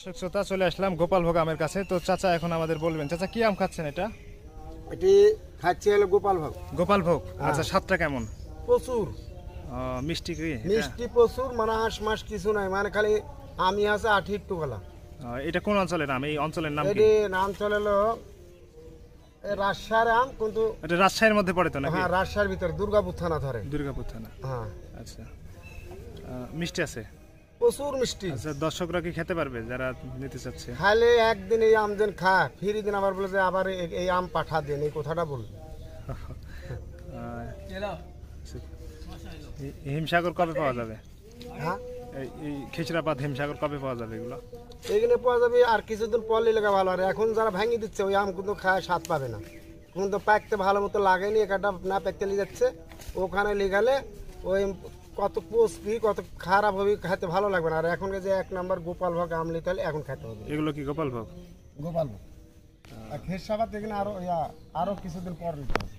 শ্রোতা চলে আসলাম গোপালভোগ আমের কাছে। তো চাচা এখন আমাদের বলবেন, চাচা কি আম খাচ্ছেন? এটা এটি খাচ্ছে হলো গোপালভোগ। গোপালভোগ, আচ্ছা। স্বাদটা কেমন? প্রচুর মিষ্টি কি এটা? মিষ্টি, প্রচুর, মানে আঁশ মাস কিছু নাই, মানে খালি আমি আছে আঠি একটু গলা। এটা কোন অঞ্চলের আম? এই অঞ্চলের নাম কি? এটি নাম চলে হলো রাজশাহীর আম, কিন্তু এটা রাজশাহীর মধ্যে পড়ে তো নাকি? হ্যাঁ, রাজশাহীর ভিতরে দুর্গাপুর থানা ধরে। দুর্গাপুর থানা, হ্যাঁ। আচ্ছা। মিষ্টি আছে? প্রচুর মিষ্টি। আচ্ছা, দর্শকরা কি খেতে পারবে যারা নিতে চাচ্ছে? খাইলে একদিন এই আম দেন খা, ফিরি দিন আবার বলে যে আবার এই আম পাঠা দেন, এই কথাটা বলবে। হিমসাগর কবে পাওয়া যাবে? হ্যাঁ, এই খিচড়াপাত হিমসাগর কবে পাওয়া যাবে এগুলো? এইখানে পাওয়া যাবে আর কিছুদিন পর লেগে ভালো। আর এখন যারা ভাঙি দিচ্ছে ওই আম কিন্তু খায় স্বাদ পাবে না, কিন্তু পাকতে ভালো মতো লাগেনি, একটা না পাকতে লিয়ে যাচ্ছে। ওখানে লিগালে ওই কত পুষ্টি, কত খারাপ হবে, খেতে ভালো লাগবে না। আর এখন যে এক নাম্বার গোপালভোগ আম নিতে হলে এখন খেতে হবে। এগুলো কি গোপালভোগ? গোপালভোগ আর খেসাবাদ এখানে আরো কিছুদিন পর নিতে হবে।